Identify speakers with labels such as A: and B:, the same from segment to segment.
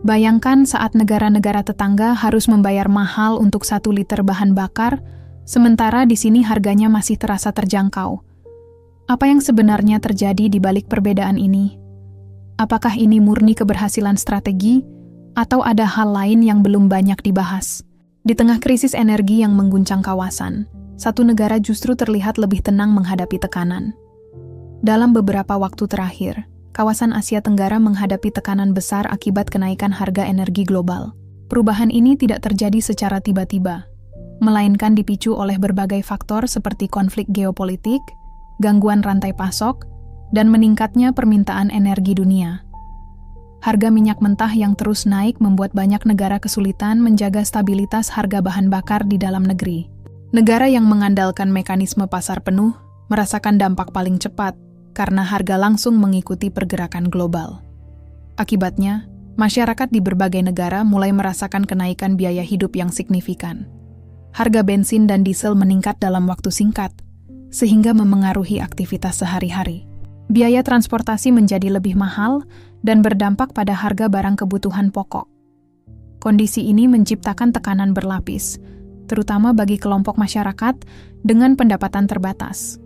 A: Bayangkan saat negara-negara tetangga harus membayar mahal untuk 1 liter bahan bakar, sementara di sini harganya masih terasa terjangkau. Apa yang sebenarnya terjadi di balik perbedaan ini? Apakah ini murni keberhasilan strategi, atau ada hal lain yang belum banyak dibahas? Di tengah krisis energi yang mengguncang kawasan, satu negara justru terlihat lebih tenang menghadapi tekanan. Dalam beberapa waktu terakhir, kawasan Asia Tenggara menghadapi tekanan besar akibat kenaikan harga energi global. Perubahan ini tidak terjadi secara tiba-tiba, melainkan dipicu oleh berbagai faktor seperti konflik geopolitik, gangguan rantai pasok, dan meningkatnya permintaan energi dunia. Harga minyak mentah yang terus naik membuat banyak negara kesulitan menjaga stabilitas harga bahan bakar di dalam negeri. Negara yang mengandalkan mekanisme pasar penuh merasakan dampak paling cepat, karena harga langsung mengikuti pergerakan global. Akibatnya, masyarakat di berbagai negara mulai merasakan kenaikan biaya hidup yang signifikan. Harga bensin dan diesel meningkat dalam waktu singkat, sehingga memengaruhi aktivitas sehari-hari. Biaya transportasi menjadi lebih mahal dan berdampak pada harga barang kebutuhan pokok. Kondisi ini menciptakan tekanan berlapis, terutama bagi kelompok masyarakat dengan pendapatan terbatas.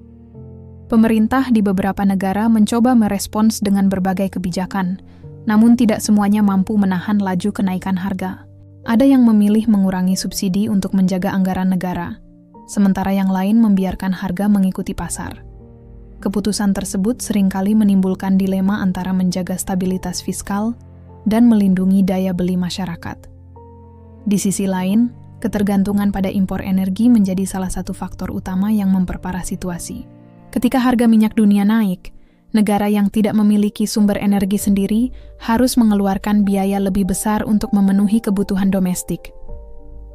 A: Pemerintah di beberapa negara mencoba merespons dengan berbagai kebijakan, namun tidak semuanya mampu menahan laju kenaikan harga. Ada yang memilih mengurangi subsidi untuk menjaga anggaran negara, sementara yang lain membiarkan harga mengikuti pasar. Keputusan tersebut seringkali menimbulkan dilema antara menjaga stabilitas fiskal dan melindungi daya beli masyarakat. Di sisi lain, ketergantungan pada impor energi menjadi salah satu faktor utama yang memperparah situasi. Ketika harga minyak dunia naik, negara yang tidak memiliki sumber energi sendiri harus mengeluarkan biaya lebih besar untuk memenuhi kebutuhan domestik.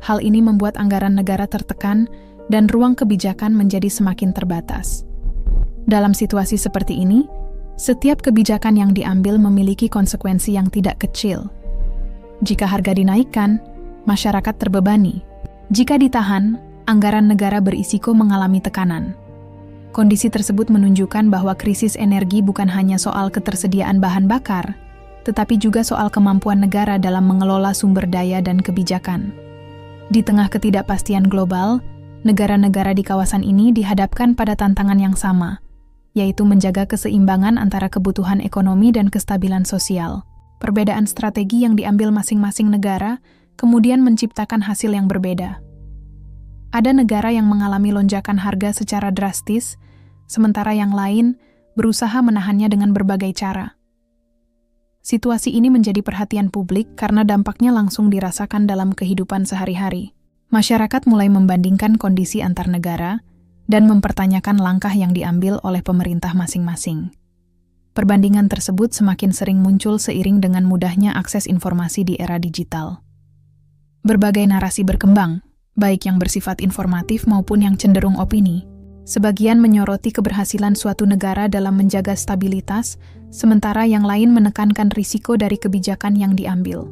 A: Hal ini membuat anggaran negara tertekan dan ruang kebijakan menjadi semakin terbatas. Dalam situasi seperti ini, setiap kebijakan yang diambil memiliki konsekuensi yang tidak kecil. Jika harga dinaikkan, masyarakat terbebani. Jika ditahan, anggaran negara berisiko mengalami tekanan. Kondisi tersebut menunjukkan bahwa krisis energi bukan hanya soal ketersediaan bahan bakar, tetapi juga soal kemampuan negara dalam mengelola sumber daya dan kebijakan. Di tengah ketidakpastian global, negara-negara di kawasan ini dihadapkan pada tantangan yang sama, yaitu menjaga keseimbangan antara kebutuhan ekonomi dan kestabilan sosial. Perbedaan strategi yang diambil masing-masing negara kemudian menciptakan hasil yang berbeda. Ada negara yang mengalami lonjakan harga secara drastis, sementara yang lain berusaha menahannya dengan berbagai cara. Situasi ini menjadi perhatian publik karena dampaknya langsung dirasakan dalam kehidupan sehari-hari. Masyarakat mulai membandingkan kondisi antar negara dan mempertanyakan langkah yang diambil oleh pemerintah masing-masing. Perbandingan tersebut semakin sering muncul seiring dengan mudahnya akses informasi di era digital. Berbagai narasi berkembang, baik yang bersifat informatif maupun yang cenderung opini. Sebagian menyoroti keberhasilan suatu negara dalam menjaga stabilitas, sementara yang lain menekankan risiko dari kebijakan yang diambil.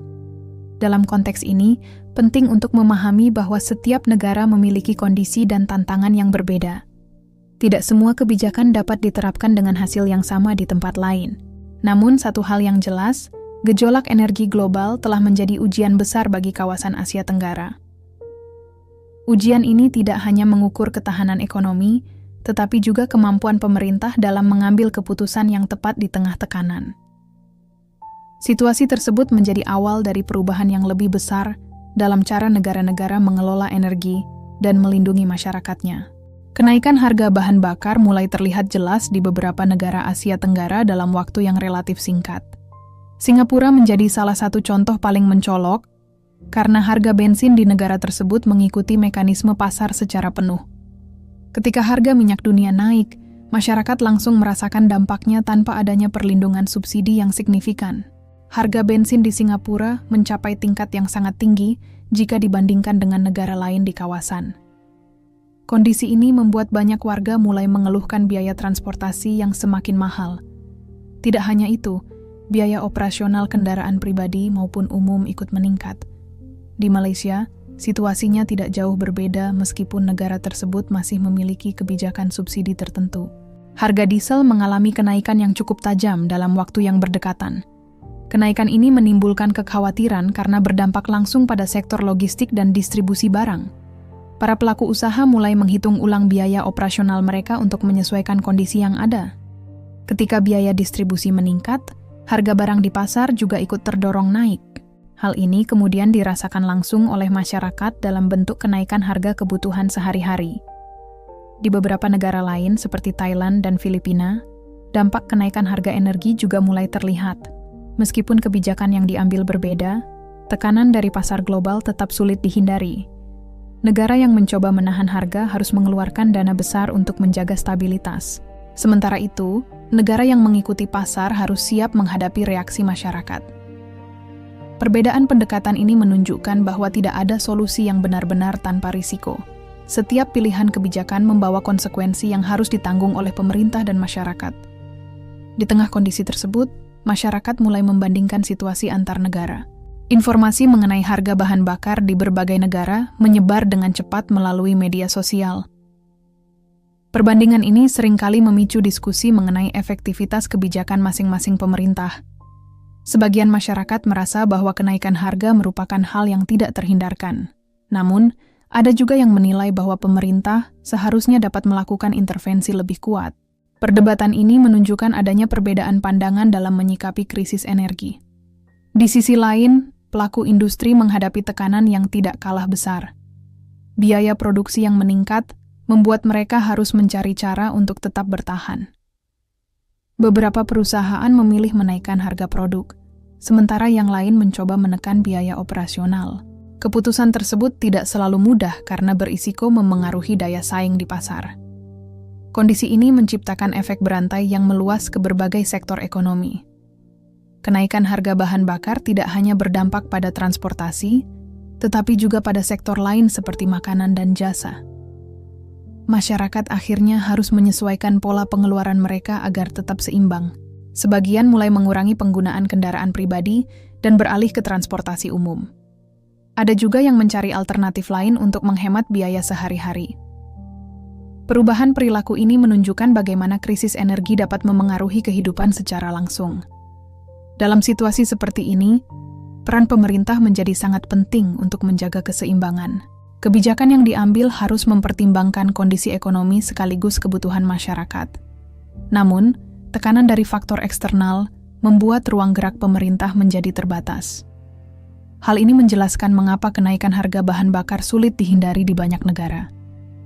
A: Dalam konteks ini, penting untuk memahami bahwa setiap negara memiliki kondisi dan tantangan yang berbeda. Tidak semua kebijakan dapat diterapkan dengan hasil yang sama di tempat lain. Namun, satu hal yang jelas, gejolak energi global telah menjadi ujian besar bagi kawasan Asia Tenggara. Ujian ini tidak hanya mengukur ketahanan ekonomi, tetapi juga kemampuan pemerintah dalam mengambil keputusan yang tepat di tengah tekanan. Situasi tersebut menjadi awal dari perubahan yang lebih besar dalam cara negara-negara mengelola energi dan melindungi masyarakatnya. Kenaikan harga bahan bakar mulai terlihat jelas di beberapa negara Asia Tenggara dalam waktu yang relatif singkat. Singapura menjadi salah satu contoh paling mencolok, karena harga bensin di negara tersebut mengikuti mekanisme pasar secara penuh. Ketika harga minyak dunia naik, masyarakat langsung merasakan dampaknya tanpa adanya perlindungan subsidi yang signifikan. Harga bensin di Singapura mencapai tingkat yang sangat tinggi jika dibandingkan dengan negara lain di kawasan. Kondisi ini membuat banyak warga mulai mengeluhkan biaya transportasi yang semakin mahal. Tidak hanya itu, biaya operasional kendaraan pribadi maupun umum ikut meningkat. Di Malaysia, situasinya tidak jauh berbeda meskipun negara tersebut masih memiliki kebijakan subsidi tertentu. Harga diesel mengalami kenaikan yang cukup tajam dalam waktu yang berdekatan. Kenaikan ini menimbulkan kekhawatiran karena berdampak langsung pada sektor logistik dan distribusi barang. Para pelaku usaha mulai menghitung ulang biaya operasional mereka untuk menyesuaikan kondisi yang ada. Ketika biaya distribusi meningkat, harga barang di pasar juga ikut terdorong naik. Hal ini kemudian dirasakan langsung oleh masyarakat dalam bentuk kenaikan harga kebutuhan sehari-hari. Di beberapa negara lain seperti Thailand dan Filipina, dampak kenaikan harga energi juga mulai terlihat. Meskipun kebijakan yang diambil berbeda, tekanan dari pasar global tetap sulit dihindari. Negara yang mencoba menahan harga harus mengeluarkan dana besar untuk menjaga stabilitas. Sementara itu, negara yang mengikuti pasar harus siap menghadapi reaksi masyarakat. Perbedaan pendekatan ini menunjukkan bahwa tidak ada solusi yang benar-benar tanpa risiko. Setiap pilihan kebijakan membawa konsekuensi yang harus ditanggung oleh pemerintah dan masyarakat. Di tengah kondisi tersebut, masyarakat mulai membandingkan situasi antar negara. Informasi mengenai harga bahan bakar di berbagai negara menyebar dengan cepat melalui media sosial. Perbandingan ini seringkali memicu diskusi mengenai efektivitas kebijakan masing-masing pemerintah. Sebagian masyarakat merasa bahwa kenaikan harga merupakan hal yang tidak terhindarkan. Namun, ada juga yang menilai bahwa pemerintah seharusnya dapat melakukan intervensi lebih kuat. Perdebatan ini menunjukkan adanya perbedaan pandangan dalam menyikapi krisis energi. Di sisi lain, pelaku industri menghadapi tekanan yang tidak kalah besar. Biaya produksi yang meningkat membuat mereka harus mencari cara untuk tetap bertahan. Beberapa perusahaan memilih menaikkan harga produk, sementara yang lain mencoba menekan biaya operasional. Keputusan tersebut tidak selalu mudah karena berisiko memengaruhi daya saing di pasar. Kondisi ini menciptakan efek berantai yang meluas ke berbagai sektor ekonomi. Kenaikan harga bahan bakar tidak hanya berdampak pada transportasi, tetapi juga pada sektor lain seperti makanan dan jasa. Masyarakat akhirnya harus menyesuaikan pola pengeluaran mereka agar tetap seimbang. Sebagian mulai mengurangi penggunaan kendaraan pribadi dan beralih ke transportasi umum. Ada juga yang mencari alternatif lain untuk menghemat biaya sehari-hari. Perubahan perilaku ini menunjukkan bagaimana krisis energi dapat memengaruhi kehidupan secara langsung. Dalam situasi seperti ini, peran pemerintah menjadi sangat penting untuk menjaga keseimbangan. Kebijakan yang diambil harus mempertimbangkan kondisi ekonomi sekaligus kebutuhan masyarakat. Namun, tekanan dari faktor eksternal membuat ruang gerak pemerintah menjadi terbatas. Hal ini menjelaskan mengapa kenaikan harga bahan bakar sulit dihindari di banyak negara.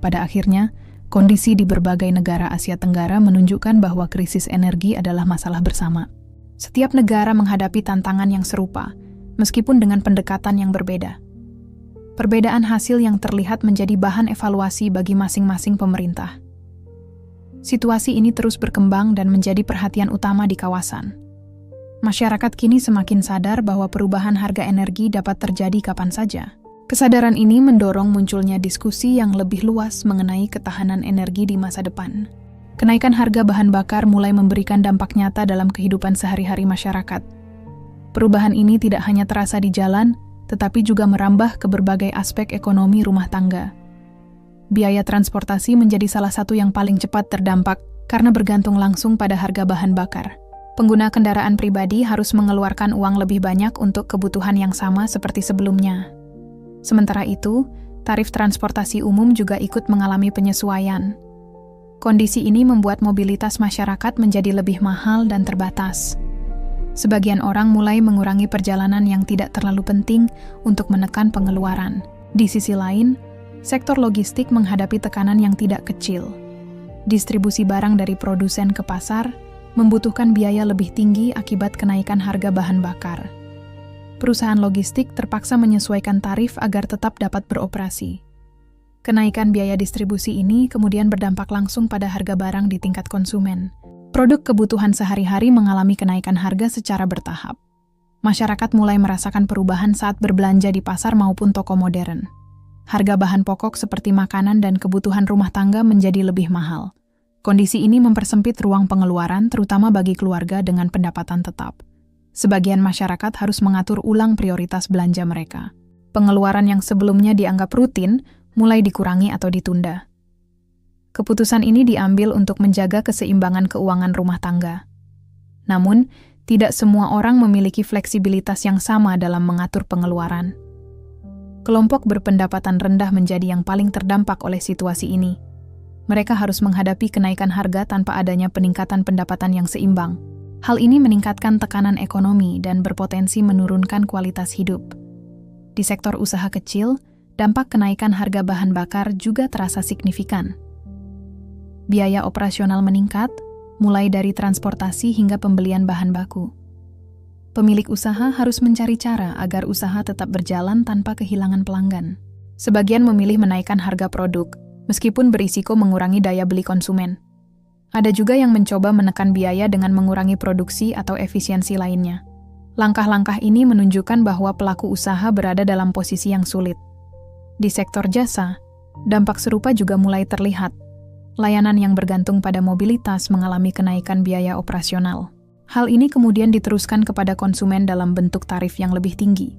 A: Pada akhirnya, kondisi di berbagai negara Asia Tenggara menunjukkan bahwa krisis energi adalah masalah bersama. Setiap negara menghadapi tantangan yang serupa, meskipun dengan pendekatan yang berbeda. Perbedaan hasil yang terlihat menjadi bahan evaluasi bagi masing-masing pemerintah. Situasi ini terus berkembang dan menjadi perhatian utama di kawasan. Masyarakat kini semakin sadar bahwa perubahan harga energi dapat terjadi kapan saja. Kesadaran ini mendorong munculnya diskusi yang lebih luas mengenai ketahanan energi di masa depan. Kenaikan harga bahan bakar mulai memberikan dampak nyata dalam kehidupan sehari-hari masyarakat. Perubahan ini tidak hanya terasa di jalan, tetapi juga merambah ke berbagai aspek ekonomi rumah tangga. Biaya transportasi menjadi salah satu yang paling cepat terdampak karena bergantung langsung pada harga bahan bakar. Pengguna kendaraan pribadi harus mengeluarkan uang lebih banyak untuk kebutuhan yang sama seperti sebelumnya. Sementara itu, tarif transportasi umum juga ikut mengalami penyesuaian. Kondisi ini membuat mobilitas masyarakat menjadi lebih mahal dan terbatas. Sebagian orang mulai mengurangi perjalanan yang tidak terlalu penting untuk menekan pengeluaran. Di sisi lain, sektor logistik menghadapi tekanan yang tidak kecil. Distribusi barang dari produsen ke pasar membutuhkan biaya lebih tinggi akibat kenaikan harga bahan bakar. Perusahaan logistik terpaksa menyesuaikan tarif agar tetap dapat beroperasi. Kenaikan biaya distribusi ini kemudian berdampak langsung pada harga barang di tingkat konsumen. Produk kebutuhan sehari-hari mengalami kenaikan harga secara bertahap. Masyarakat mulai merasakan perubahan saat berbelanja di pasar maupun toko modern. Harga bahan pokok seperti makanan dan kebutuhan rumah tangga menjadi lebih mahal. Kondisi ini mempersempit ruang pengeluaran terutama bagi keluarga dengan pendapatan tetap. Sebagian masyarakat harus mengatur ulang prioritas belanja mereka. Pengeluaran yang sebelumnya dianggap rutin mulai dikurangi atau ditunda. Keputusan ini diambil untuk menjaga keseimbangan keuangan rumah tangga. Namun, Tidak semua orang memiliki fleksibilitas yang sama dalam mengatur pengeluaran. Kelompok berpendapatan rendah menjadi yang paling terdampak oleh situasi ini. Mereka harus menghadapi kenaikan harga tanpa adanya peningkatan pendapatan yang seimbang. Hal ini meningkatkan tekanan ekonomi dan berpotensi menurunkan kualitas hidup. Di sektor usaha kecil, dampak kenaikan harga bahan bakar juga terasa signifikan. Biaya operasional meningkat, mulai dari transportasi hingga pembelian bahan baku. Pemilik usaha harus mencari cara agar usaha tetap berjalan tanpa kehilangan pelanggan. Sebagian memilih menaikkan harga produk, meskipun berisiko mengurangi daya beli konsumen. Ada juga yang mencoba menekan biaya dengan mengurangi produksi atau efisiensi lainnya. Langkah-langkah ini menunjukkan bahwa pelaku usaha berada dalam posisi yang sulit. Di sektor jasa, dampak serupa juga mulai terlihat. Layanan yang bergantung pada mobilitas mengalami kenaikan biaya operasional. Hal ini kemudian diteruskan kepada konsumen dalam bentuk tarif yang lebih tinggi.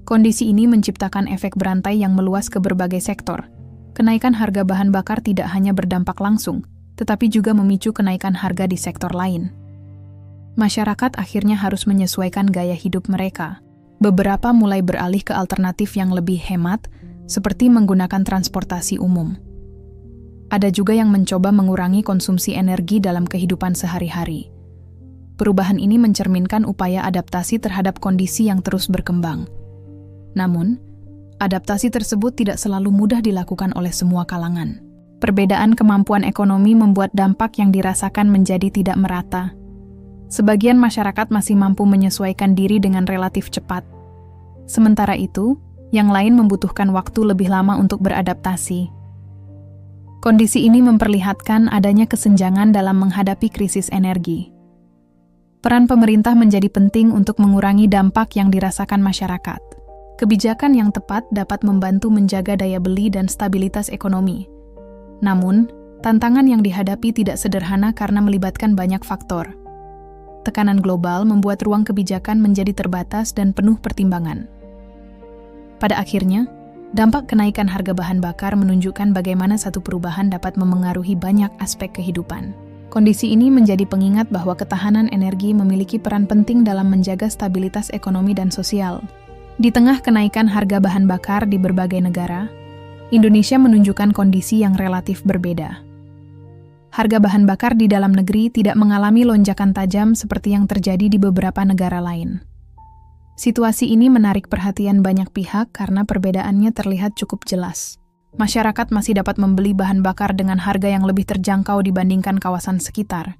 A: Kondisi ini menciptakan efek berantai yang meluas ke berbagai sektor. Kenaikan harga bahan bakar tidak hanya berdampak langsung, tetapi juga memicu kenaikan harga di sektor lain. Masyarakat akhirnya harus menyesuaikan gaya hidup mereka. Beberapa mulai beralih ke alternatif yang lebih hemat, seperti menggunakan transportasi umum. Ada juga yang mencoba mengurangi konsumsi energi dalam kehidupan sehari-hari. Perubahan ini mencerminkan upaya adaptasi terhadap kondisi yang terus berkembang. Namun, adaptasi tersebut tidak selalu mudah dilakukan oleh semua kalangan. Perbedaan kemampuan ekonomi membuat dampak yang dirasakan menjadi tidak merata. Sebagian masyarakat masih mampu menyesuaikan diri dengan relatif cepat. Sementara itu, yang lain membutuhkan waktu lebih lama untuk beradaptasi. Kondisi ini memperlihatkan adanya kesenjangan dalam menghadapi krisis energi. Peran pemerintah menjadi penting untuk mengurangi dampak yang dirasakan masyarakat. Kebijakan yang tepat dapat membantu menjaga daya beli dan stabilitas ekonomi. Namun, tantangan yang dihadapi tidak sederhana karena melibatkan banyak faktor. Tekanan global membuat ruang kebijakan menjadi terbatas dan penuh pertimbangan. Pada akhirnya, dampak kenaikan harga bahan bakar menunjukkan bagaimana satu perubahan dapat memengaruhi banyak aspek kehidupan. Kondisi ini menjadi pengingat bahwa ketahanan energi memiliki peran penting dalam menjaga stabilitas ekonomi dan sosial. Di tengah kenaikan harga bahan bakar di berbagai negara, Indonesia menunjukkan kondisi yang relatif berbeda. Harga bahan bakar di dalam negeri tidak mengalami lonjakan tajam seperti yang terjadi di beberapa negara lain. Situasi ini menarik perhatian banyak pihak karena perbedaannya terlihat cukup jelas. Masyarakat masih dapat membeli bahan bakar dengan harga yang lebih terjangkau dibandingkan kawasan sekitar.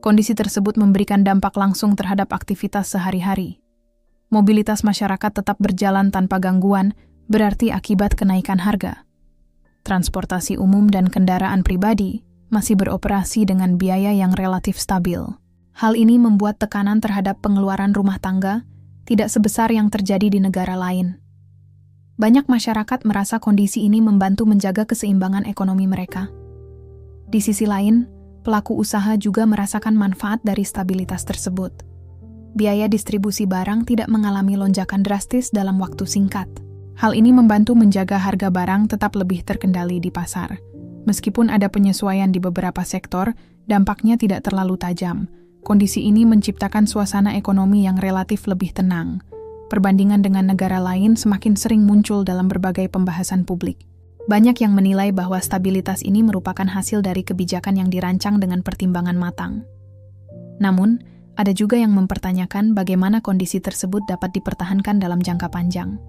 A: Kondisi tersebut memberikan dampak langsung terhadap aktivitas sehari-hari. Mobilitas masyarakat tetap berjalan tanpa gangguan, berarti akibat kenaikan harga. Transportasi umum dan kendaraan pribadi masih beroperasi dengan biaya yang relatif stabil. Hal ini membuat tekanan terhadap pengeluaran rumah tangga tidak sebesar yang terjadi di negara lain. Banyak masyarakat merasa kondisi ini membantu menjaga keseimbangan ekonomi mereka. Di sisi lain, pelaku usaha juga merasakan manfaat dari stabilitas tersebut. Biaya distribusi barang tidak mengalami lonjakan drastis dalam waktu singkat. Hal ini membantu menjaga harga barang tetap lebih terkendali di pasar. Meskipun ada penyesuaian di beberapa sektor, dampaknya tidak terlalu tajam. Kondisi ini menciptakan suasana ekonomi yang relatif lebih tenang. Perbandingan dengan negara lain semakin sering muncul dalam berbagai pembahasan publik. Banyak yang menilai bahwa stabilitas ini merupakan hasil dari kebijakan yang dirancang dengan pertimbangan matang. Namun, ada juga yang mempertanyakan bagaimana kondisi tersebut dapat dipertahankan dalam jangka panjang.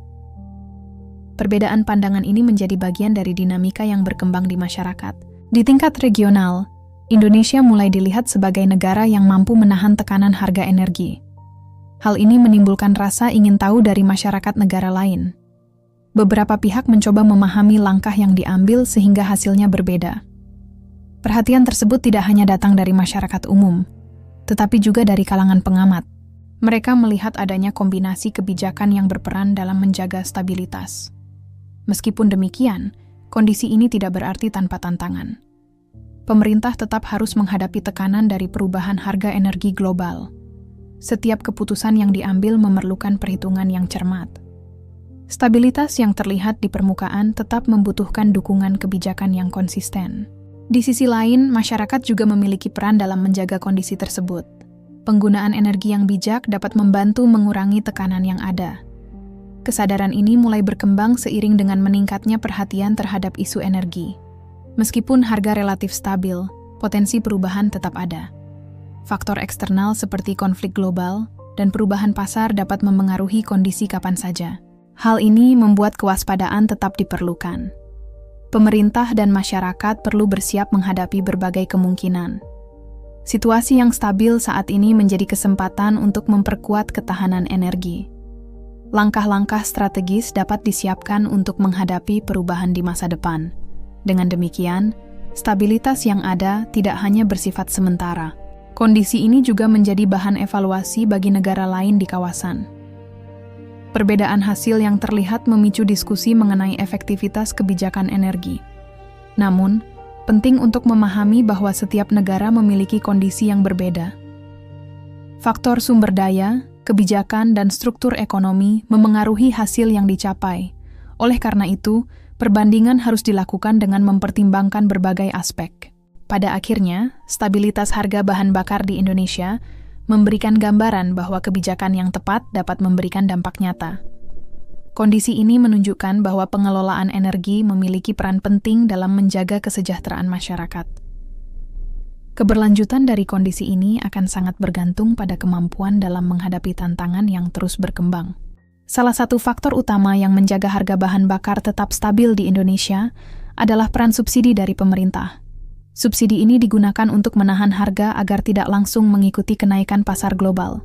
A: Perbedaan pandangan ini menjadi bagian dari dinamika yang berkembang di masyarakat. Di tingkat regional, Indonesia mulai dilihat sebagai negara yang mampu menahan tekanan harga energi. Hal ini menimbulkan rasa ingin tahu dari masyarakat negara lain. Beberapa pihak mencoba memahami langkah yang diambil sehingga hasilnya berbeda. Perhatian tersebut tidak hanya datang dari masyarakat umum, tetapi juga dari kalangan pengamat. Mereka melihat adanya kombinasi kebijakan yang berperan dalam menjaga stabilitas. Meskipun demikian, kondisi ini tidak berarti tanpa tantangan. Pemerintah tetap harus menghadapi tekanan dari perubahan harga energi global. Setiap keputusan yang diambil memerlukan perhitungan yang cermat. Stabilitas yang terlihat di permukaan tetap membutuhkan dukungan kebijakan yang konsisten. Di sisi lain, masyarakat juga memiliki peran dalam menjaga kondisi tersebut. penggunaan energi yang bijak dapat membantu mengurangi tekanan yang ada. Kesadaran ini mulai berkembang seiring dengan meningkatnya perhatian terhadap isu energi. Meskipun harga relatif stabil, potensi perubahan tetap ada. Faktor eksternal seperti konflik global dan perubahan pasar dapat memengaruhi kondisi kapan saja. Hal ini membuat kewaspadaan tetap diperlukan. Pemerintah dan masyarakat perlu bersiap menghadapi berbagai kemungkinan. Situasi yang stabil saat ini menjadi kesempatan untuk memperkuat ketahanan energi. Langkah-langkah strategis dapat disiapkan untuk menghadapi perubahan di masa depan. Dengan demikian, stabilitas yang ada tidak hanya bersifat sementara. Kondisi ini juga menjadi bahan evaluasi bagi negara lain di kawasan. Perbedaan hasil yang terlihat memicu diskusi mengenai efektivitas kebijakan energi. Namun, penting untuk memahami bahwa setiap negara memiliki kondisi yang berbeda. Faktor sumber daya, kebijakan, dan struktur ekonomi memengaruhi hasil yang dicapai. Oleh karena itu, perbandingan harus dilakukan dengan mempertimbangkan berbagai aspek. Pada akhirnya, stabilitas harga bahan bakar di Indonesia memberikan gambaran bahwa kebijakan yang tepat dapat memberikan dampak nyata. Kondisi ini menunjukkan bahwa pengelolaan energi memiliki peran penting dalam menjaga kesejahteraan masyarakat. Keberlanjutan dari kondisi ini akan sangat bergantung pada kemampuan dalam menghadapi tantangan yang terus berkembang. Salah satu faktor utama yang menjaga harga bahan bakar tetap stabil di Indonesia adalah peran subsidi dari pemerintah. Subsidi ini digunakan untuk menahan harga agar tidak langsung mengikuti kenaikan pasar global.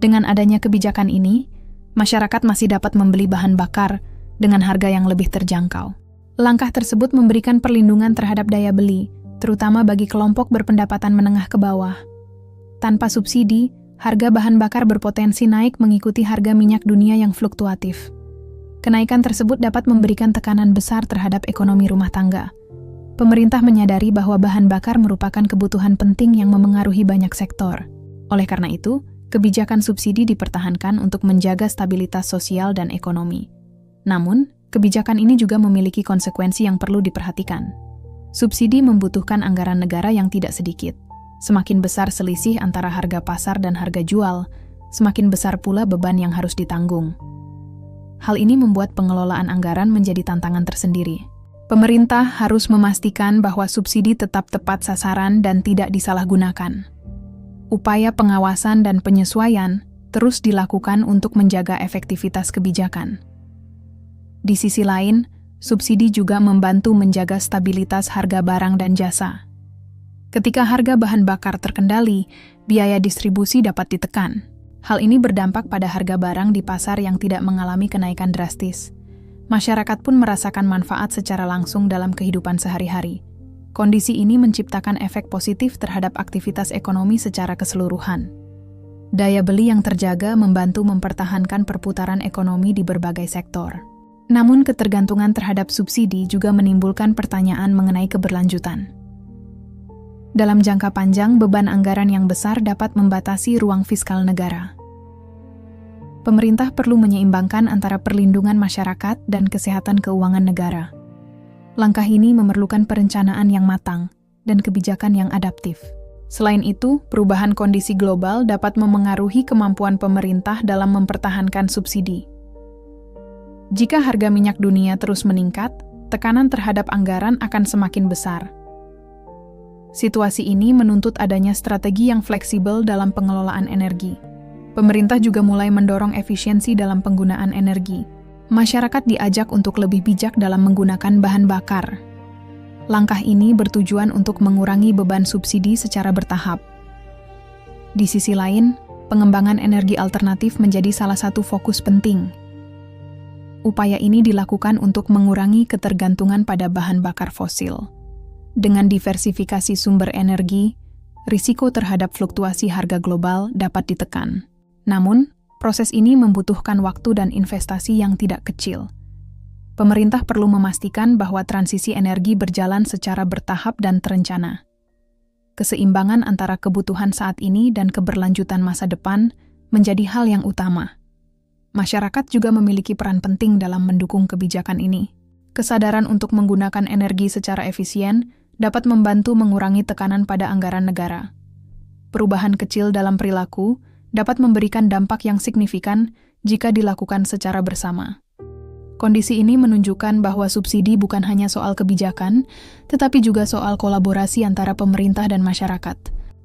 A: Dengan adanya kebijakan ini, masyarakat masih dapat membeli bahan bakar dengan harga yang lebih terjangkau. Langkah tersebut memberikan perlindungan terhadap daya beli, terutama bagi kelompok berpendapatan menengah ke bawah. Tanpa subsidi, harga bahan bakar berpotensi naik mengikuti harga minyak dunia yang fluktuatif. Kenaikan tersebut dapat memberikan tekanan besar terhadap ekonomi rumah tangga. Pemerintah menyadari bahwa bahan bakar merupakan kebutuhan penting yang memengaruhi banyak sektor. Oleh karena itu, kebijakan subsidi dipertahankan untuk menjaga stabilitas sosial dan ekonomi. Namun, kebijakan ini juga memiliki konsekuensi yang perlu diperhatikan. Subsidi membutuhkan anggaran negara yang tidak sedikit. Semakin besar selisih antara harga pasar dan harga jual, semakin besar pula beban yang harus ditanggung. Hal ini membuat pengelolaan anggaran menjadi tantangan tersendiri. Pemerintah harus memastikan bahwa subsidi tetap tepat sasaran dan tidak disalahgunakan. Upaya pengawasan dan penyesuaian terus dilakukan untuk menjaga efektivitas kebijakan. Di sisi lain, subsidi juga membantu menjaga stabilitas harga barang dan jasa. Ketika harga bahan bakar terkendali, biaya distribusi dapat ditekan. Hal ini berdampak pada harga barang di pasar yang tidak mengalami kenaikan drastis. Masyarakat pun merasakan manfaat secara langsung dalam kehidupan sehari-hari. Kondisi ini menciptakan efek positif terhadap aktivitas ekonomi secara keseluruhan. Daya beli yang terjaga membantu mempertahankan perputaran ekonomi di berbagai sektor. Namun ketergantungan terhadap subsidi juga menimbulkan pertanyaan mengenai keberlanjutan. Dalam jangka panjang, beban anggaran yang besar dapat membatasi ruang fiskal negara. Pemerintah perlu menyeimbangkan antara perlindungan masyarakat dan kesehatan keuangan negara. Langkah ini memerlukan perencanaan yang matang dan kebijakan yang adaptif. Selain itu, perubahan kondisi global dapat memengaruhi kemampuan pemerintah dalam mempertahankan subsidi. Jika harga minyak dunia terus meningkat, tekanan terhadap anggaran akan semakin besar. Situasi ini menuntut adanya strategi yang fleksibel dalam pengelolaan energi. Pemerintah juga mulai mendorong efisiensi dalam penggunaan energi. Masyarakat diajak untuk lebih bijak dalam menggunakan bahan bakar. Langkah ini bertujuan untuk mengurangi beban subsidi secara bertahap. Di sisi lain, pengembangan energi alternatif menjadi salah satu fokus penting. Upaya ini dilakukan untuk mengurangi ketergantungan pada bahan bakar fosil. Dengan diversifikasi sumber energi, risiko terhadap fluktuasi harga global dapat ditekan. Namun, proses ini membutuhkan waktu dan investasi yang tidak kecil. Pemerintah perlu memastikan bahwa transisi energi berjalan secara bertahap dan terencana. Keseimbangan antara kebutuhan saat ini dan keberlanjutan masa depan menjadi hal yang utama. Masyarakat juga memiliki peran penting dalam mendukung kebijakan ini. Kesadaran untuk menggunakan energi secara efisien dapat membantu mengurangi tekanan pada anggaran negara. perubahan kecil dalam perilaku dapat memberikan dampak yang signifikan jika dilakukan secara bersama. Kondisi ini menunjukkan bahwa subsidi bukan hanya soal kebijakan, tetapi juga soal kolaborasi antara pemerintah dan masyarakat.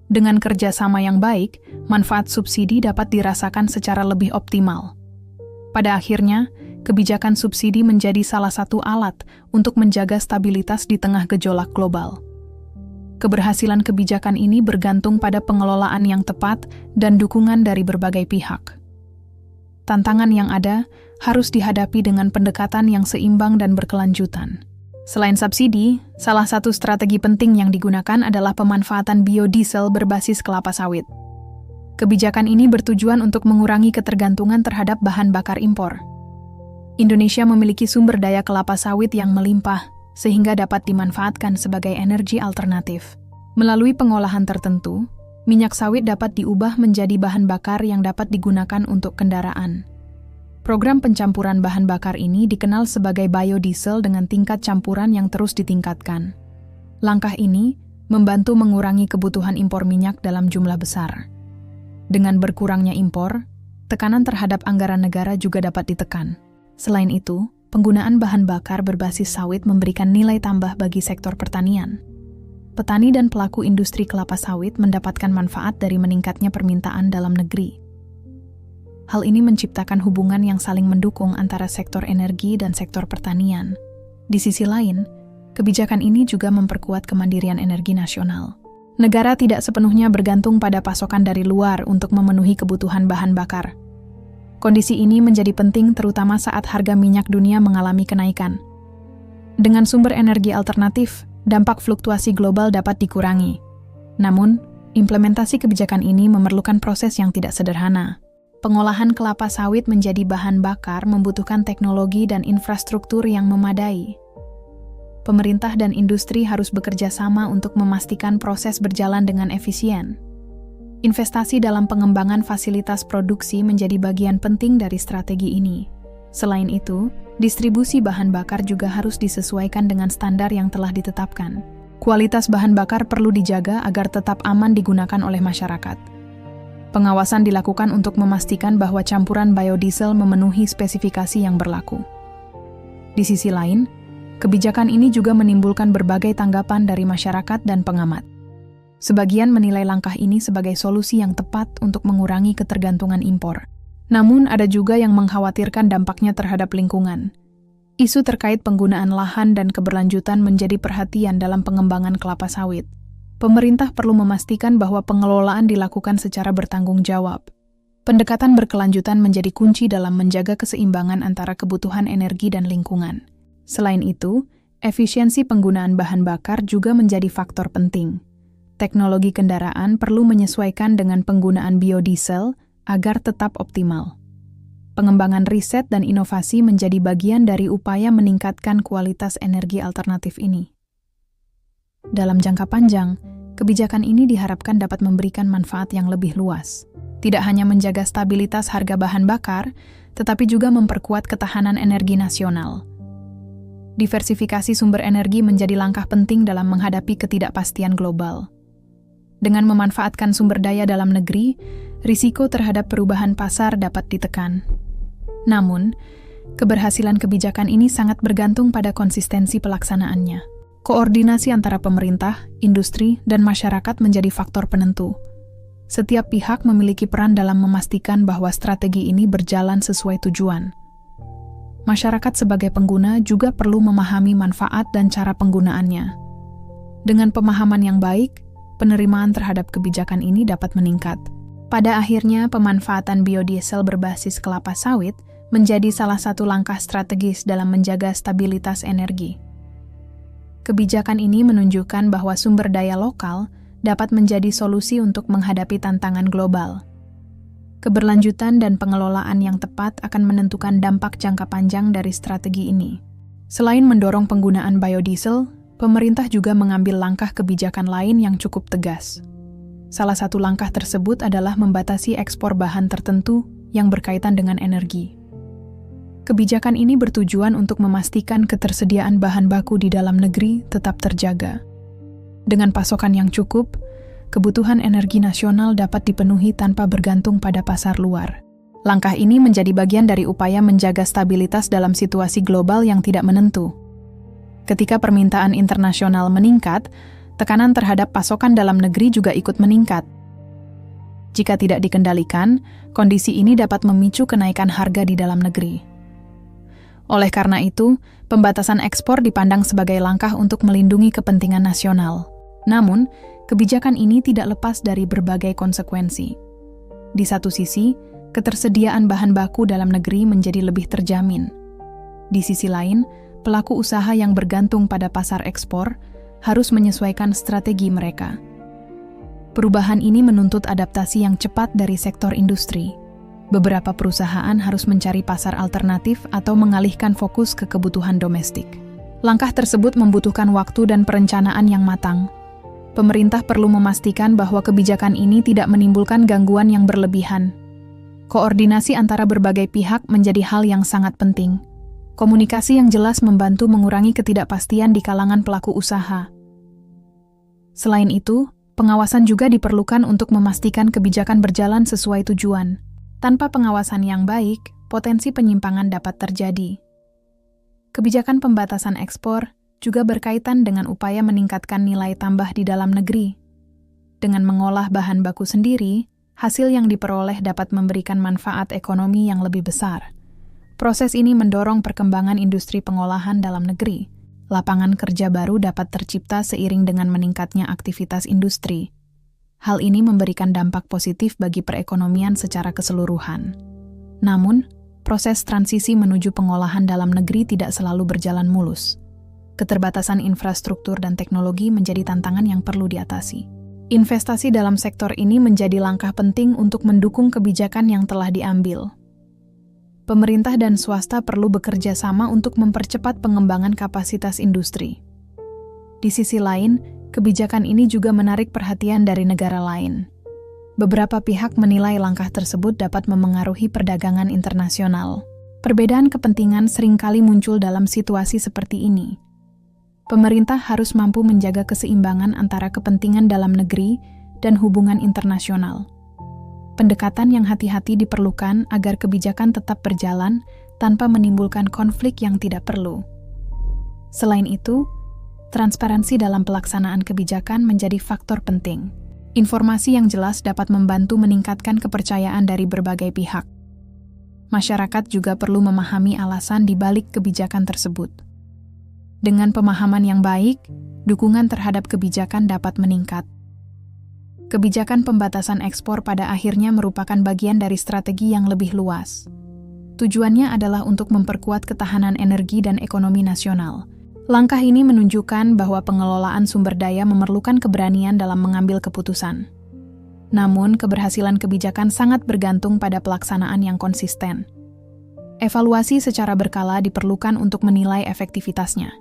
A: Dengan kerjasama yang baik, manfaat subsidi dapat dirasakan secara lebih optimal. Pada akhirnya, kebijakan subsidi menjadi salah satu alat untuk menjaga stabilitas di tengah gejolak global. Keberhasilan kebijakan ini bergantung pada pengelolaan yang tepat dan dukungan dari berbagai pihak. Tantangan yang ada harus dihadapi dengan pendekatan yang seimbang dan berkelanjutan. Selain subsidi, salah satu strategi penting yang digunakan adalah pemanfaatan biodiesel berbasis kelapa sawit. Kebijakan ini bertujuan untuk mengurangi ketergantungan terhadap bahan bakar impor. Indonesia memiliki sumber daya kelapa sawit yang melimpah, sehingga dapat dimanfaatkan sebagai energi alternatif. Melalui pengolahan tertentu, minyak sawit dapat diubah menjadi bahan bakar yang dapat digunakan untuk kendaraan. Program pencampuran bahan bakar ini dikenal sebagai biodiesel dengan tingkat campuran yang terus ditingkatkan. Langkah ini membantu mengurangi kebutuhan impor minyak dalam jumlah besar. Dengan berkurangnya impor, tekanan terhadap anggaran negara juga dapat ditekan. Selain itu, penggunaan bahan bakar berbasis sawit memberikan nilai tambah bagi sektor pertanian. Petani dan pelaku industri kelapa sawit mendapatkan manfaat dari meningkatnya permintaan dalam negeri. Hal ini menciptakan hubungan yang saling mendukung antara sektor energi dan sektor pertanian. Di sisi lain, kebijakan ini juga memperkuat kemandirian energi nasional. Negara tidak sepenuhnya bergantung pada pasokan dari luar untuk memenuhi kebutuhan bahan bakar. Kondisi ini menjadi penting terutama saat harga minyak dunia mengalami kenaikan. Dengan sumber energi alternatif, dampak fluktuasi global dapat dikurangi. Namun, implementasi kebijakan ini memerlukan proses yang tidak sederhana. Pengolahan kelapa sawit menjadi bahan bakar membutuhkan teknologi dan infrastruktur yang memadai. Pemerintah dan industri harus bekerja sama untuk memastikan proses berjalan dengan efisien. Investasi dalam pengembangan fasilitas produksi menjadi bagian penting dari strategi ini. Selain itu, distribusi bahan bakar juga harus disesuaikan dengan standar yang telah ditetapkan. Kualitas bahan bakar perlu dijaga agar tetap aman digunakan oleh masyarakat. Pengawasan dilakukan untuk memastikan bahwa campuran biodiesel memenuhi spesifikasi yang berlaku. Di sisi lain, kebijakan ini juga menimbulkan berbagai tanggapan dari masyarakat dan pengamat. Sebagian menilai langkah ini sebagai solusi yang tepat untuk mengurangi ketergantungan impor. Namun, ada juga yang mengkhawatirkan dampaknya terhadap lingkungan. Isu terkait penggunaan lahan dan keberlanjutan menjadi perhatian dalam pengembangan kelapa sawit. Pemerintah perlu memastikan bahwa pengelolaan dilakukan secara bertanggung jawab. Pendekatan berkelanjutan menjadi kunci dalam menjaga keseimbangan antara kebutuhan energi dan lingkungan. Selain itu, efisiensi penggunaan bahan bakar juga menjadi faktor penting. Teknologi kendaraan perlu menyesuaikan dengan penggunaan biodiesel agar tetap optimal. Pengembangan riset dan inovasi menjadi bagian dari upaya meningkatkan kualitas energi alternatif ini. Dalam jangka panjang, kebijakan ini diharapkan dapat memberikan manfaat yang lebih luas. Tidak hanya menjaga stabilitas harga bahan bakar, tetapi juga memperkuat ketahanan energi nasional. Diversifikasi sumber energi menjadi langkah penting dalam menghadapi ketidakpastian global. Dengan memanfaatkan sumber daya dalam negeri, risiko terhadap perubahan pasar dapat ditekan. Namun, keberhasilan kebijakan ini sangat bergantung pada konsistensi pelaksanaannya. Koordinasi antara pemerintah, industri, dan masyarakat menjadi faktor penentu. Setiap pihak memiliki peran dalam memastikan bahwa strategi ini berjalan sesuai tujuan. Masyarakat sebagai pengguna juga perlu memahami manfaat dan cara penggunaannya. Dengan pemahaman yang baik, penerimaan terhadap kebijakan ini dapat meningkat. Pada akhirnya, pemanfaatan biodiesel berbasis kelapa sawit menjadi salah satu langkah strategis dalam menjaga stabilitas energi. Kebijakan ini menunjukkan bahwa sumber daya lokal dapat menjadi solusi untuk menghadapi tantangan global. Keberlanjutan dan pengelolaan yang tepat akan menentukan dampak jangka panjang dari strategi ini. Selain mendorong penggunaan biodiesel, pemerintah juga mengambil langkah kebijakan lain yang cukup tegas. Salah satu langkah tersebut adalah membatasi ekspor bahan tertentu yang berkaitan dengan energi. Kebijakan ini bertujuan untuk memastikan ketersediaan bahan baku di dalam negeri tetap terjaga. Dengan pasokan yang cukup, kebutuhan energi nasional dapat dipenuhi tanpa bergantung pada pasar luar. Langkah ini menjadi bagian dari upaya menjaga stabilitas dalam situasi global yang tidak menentu. Ketika permintaan internasional meningkat, tekanan terhadap pasokan dalam negeri juga ikut meningkat. Jika tidak dikendalikan, kondisi ini dapat memicu kenaikan harga di dalam negeri. Oleh karena itu, pembatasan ekspor dipandang sebagai langkah untuk melindungi kepentingan nasional. Namun, kebijakan ini tidak lepas dari berbagai konsekuensi. Di satu sisi, ketersediaan bahan baku dalam negeri menjadi lebih terjamin. Di sisi lain, pelaku usaha yang bergantung pada pasar ekspor harus menyesuaikan strategi mereka. Perubahan ini menuntut adaptasi yang cepat dari sektor industri. Beberapa perusahaan harus mencari pasar alternatif atau mengalihkan fokus ke kebutuhan domestik. Langkah tersebut membutuhkan waktu dan perencanaan yang matang. Pemerintah perlu memastikan bahwa kebijakan ini tidak menimbulkan gangguan yang berlebihan. Koordinasi antara berbagai pihak menjadi hal yang sangat penting. Komunikasi yang jelas membantu mengurangi ketidakpastian di kalangan pelaku usaha. Selain itu, pengawasan juga diperlukan untuk memastikan kebijakan berjalan sesuai tujuan. Tanpa pengawasan yang baik, potensi penyimpangan dapat terjadi. Kebijakan pembatasan ekspor juga berkaitan dengan upaya meningkatkan nilai tambah di dalam negeri. Dengan mengolah bahan baku sendiri, hasil yang diperoleh dapat memberikan manfaat ekonomi yang lebih besar. Proses ini mendorong perkembangan industri pengolahan dalam negeri. Lapangan kerja baru dapat tercipta seiring dengan meningkatnya aktivitas industri. Hal ini memberikan dampak positif bagi perekonomian secara keseluruhan. Namun, proses transisi menuju pengolahan dalam negeri tidak selalu berjalan mulus. Keterbatasan infrastruktur dan teknologi menjadi tantangan yang perlu diatasi. Investasi dalam sektor ini menjadi langkah penting untuk mendukung kebijakan yang telah diambil. Pemerintah dan swasta perlu bekerja sama untuk mempercepat pengembangan kapasitas industri. Di sisi lain, kebijakan ini juga menarik perhatian dari negara lain. Beberapa pihak menilai langkah tersebut dapat memengaruhi perdagangan internasional. Perbedaan kepentingan seringkali muncul dalam situasi seperti ini. Pemerintah harus mampu menjaga keseimbangan antara kepentingan dalam negeri dan hubungan internasional. Pendekatan yang hati-hati diperlukan agar kebijakan tetap berjalan tanpa menimbulkan konflik yang tidak perlu. Selain itu, transparansi dalam pelaksanaan kebijakan menjadi faktor penting. Informasi yang jelas dapat membantu meningkatkan kepercayaan dari berbagai pihak. Masyarakat juga perlu memahami alasan di balik kebijakan tersebut. Dengan pemahaman yang baik, dukungan terhadap kebijakan dapat meningkat. Kebijakan pembatasan ekspor pada akhirnya merupakan bagian dari strategi yang lebih luas. Tujuannya adalah untuk memperkuat ketahanan energi dan ekonomi nasional. Langkah ini menunjukkan bahwa pengelolaan sumber daya memerlukan keberanian dalam mengambil keputusan. Namun, keberhasilan kebijakan sangat bergantung pada pelaksanaan yang konsisten. Evaluasi secara berkala diperlukan untuk menilai efektivitasnya.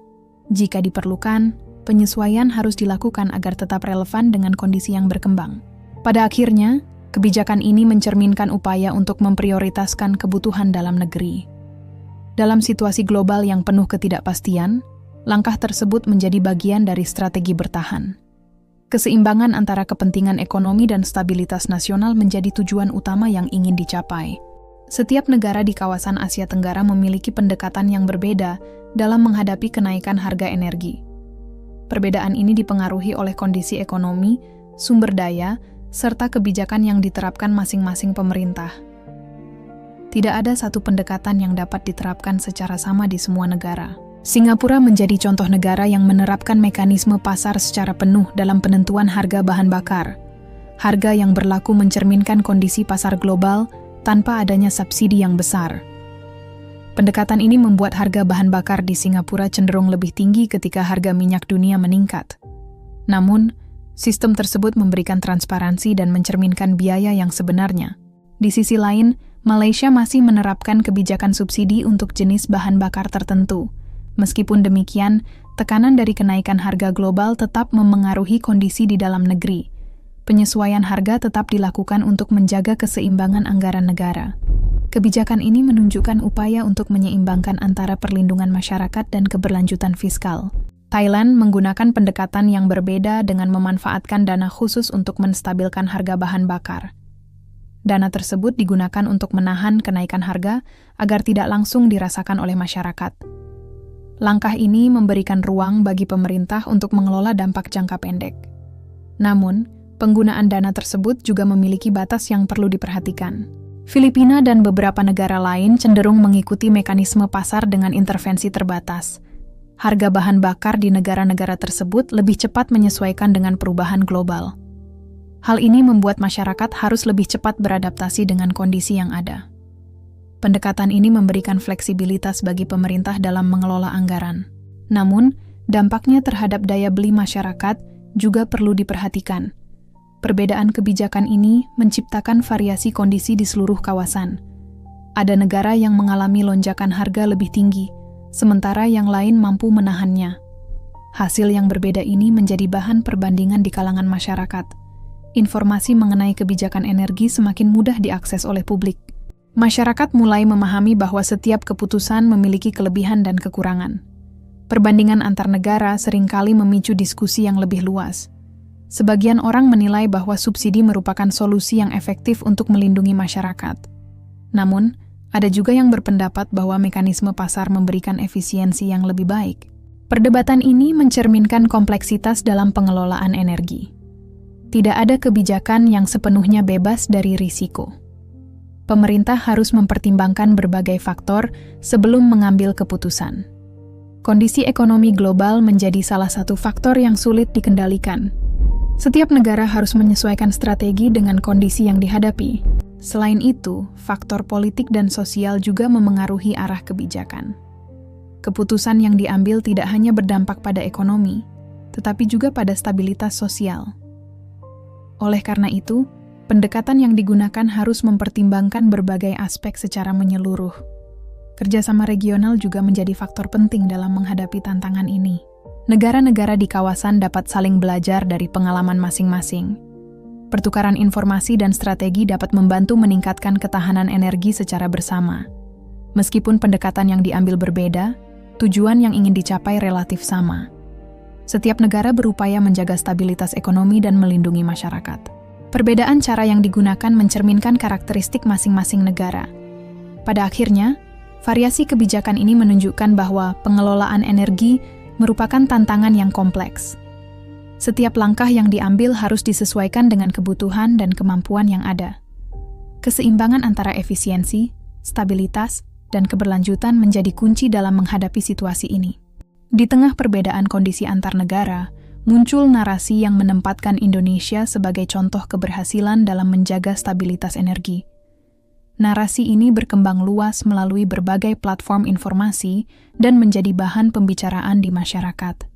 A: Jika diperlukan, penyesuaian harus dilakukan agar tetap relevan dengan kondisi yang berkembang. Pada akhirnya, kebijakan ini mencerminkan upaya untuk memprioritaskan kebutuhan dalam negeri. Dalam situasi global yang penuh ketidakpastian, langkah tersebut menjadi bagian dari strategi bertahan. Keseimbangan antara kepentingan ekonomi dan stabilitas nasional menjadi tujuan utama yang ingin dicapai. Setiap negara di kawasan Asia Tenggara memiliki pendekatan yang berbeda dalam menghadapi kenaikan harga energi. Perbedaan ini dipengaruhi oleh kondisi ekonomi, sumber daya, serta kebijakan yang diterapkan masing-masing pemerintah. Tidak ada satu pendekatan yang dapat diterapkan secara sama di semua negara. Singapura menjadi contoh negara yang menerapkan mekanisme pasar secara penuh dalam penentuan harga bahan bakar. Harga yang berlaku mencerminkan kondisi pasar global tanpa adanya subsidi yang besar. Pendekatan ini membuat harga bahan bakar di Singapura cenderung lebih tinggi ketika harga minyak dunia meningkat. Namun, sistem tersebut memberikan transparansi dan mencerminkan biaya yang sebenarnya. Di sisi lain, Malaysia masih menerapkan kebijakan subsidi untuk jenis bahan bakar tertentu. Meskipun demikian, tekanan dari kenaikan harga global tetap memengaruhi kondisi di dalam negeri. Penyesuaian harga tetap dilakukan untuk menjaga keseimbangan anggaran negara. Kebijakan ini menunjukkan upaya untuk menyeimbangkan antara perlindungan masyarakat dan keberlanjutan fiskal. Thailand menggunakan pendekatan yang berbeda dengan memanfaatkan dana khusus untuk menstabilkan harga bahan bakar. Dana tersebut digunakan untuk menahan kenaikan harga agar tidak langsung dirasakan oleh masyarakat. Langkah ini memberikan ruang bagi pemerintah untuk mengelola dampak jangka pendek. Namun, penggunaan dana tersebut juga memiliki batas yang perlu diperhatikan. Filipina dan beberapa negara lain cenderung mengikuti mekanisme pasar dengan intervensi terbatas. Harga bahan bakar di negara-negara tersebut lebih cepat menyesuaikan dengan perubahan global. Hal ini membuat masyarakat harus lebih cepat beradaptasi dengan kondisi yang ada. Pendekatan ini memberikan fleksibilitas bagi pemerintah dalam mengelola anggaran. Namun, dampaknya terhadap daya beli masyarakat juga perlu diperhatikan. Perbedaan kebijakan ini menciptakan variasi kondisi di seluruh kawasan. Ada negara yang mengalami lonjakan harga lebih tinggi, sementara yang lain mampu menahannya. Hasil yang berbeda ini menjadi bahan perbandingan di kalangan masyarakat. Informasi mengenai kebijakan energi semakin mudah diakses oleh publik. Masyarakat mulai memahami bahwa setiap keputusan memiliki kelebihan dan kekurangan. Perbandingan antar negara seringkali memicu diskusi yang lebih luas. Sebagian orang menilai bahwa subsidi merupakan solusi yang efektif untuk melindungi masyarakat. Namun, ada juga yang berpendapat bahwa mekanisme pasar memberikan efisiensi yang lebih baik. Perdebatan ini mencerminkan kompleksitas dalam pengelolaan energi. Tidak ada kebijakan yang sepenuhnya bebas dari risiko. Pemerintah harus mempertimbangkan berbagai faktor sebelum mengambil keputusan. Kondisi ekonomi global menjadi salah satu faktor yang sulit dikendalikan. Setiap negara harus menyesuaikan strategi dengan kondisi yang dihadapi. Selain itu, faktor politik dan sosial juga memengaruhi arah kebijakan. Keputusan yang diambil tidak hanya berdampak pada ekonomi, tetapi juga pada stabilitas sosial. Oleh karena itu, pendekatan yang digunakan harus mempertimbangkan berbagai aspek secara menyeluruh. Kerjasama regional juga menjadi faktor penting dalam menghadapi tantangan ini. Negara-negara di kawasan dapat saling belajar dari pengalaman masing-masing. Pertukaran informasi dan strategi dapat membantu meningkatkan ketahanan energi secara bersama. Meskipun pendekatan yang diambil berbeda, tujuan yang ingin dicapai relatif sama. Setiap negara berupaya menjaga stabilitas ekonomi dan melindungi masyarakat. Perbedaan cara yang digunakan mencerminkan karakteristik masing-masing negara. Pada akhirnya, variasi kebijakan ini menunjukkan bahwa pengelolaan energi merupakan tantangan yang kompleks. Setiap langkah yang diambil harus disesuaikan dengan kebutuhan dan kemampuan yang ada. Keseimbangan antara efisiensi, stabilitas, dan keberlanjutan menjadi kunci dalam menghadapi situasi ini. Di tengah perbedaan kondisi antar negara, muncul narasi yang menempatkan Indonesia sebagai contoh keberhasilan dalam menjaga stabilitas energi. Narasi ini berkembang luas melalui berbagai platform informasi dan menjadi bahan pembicaraan di masyarakat.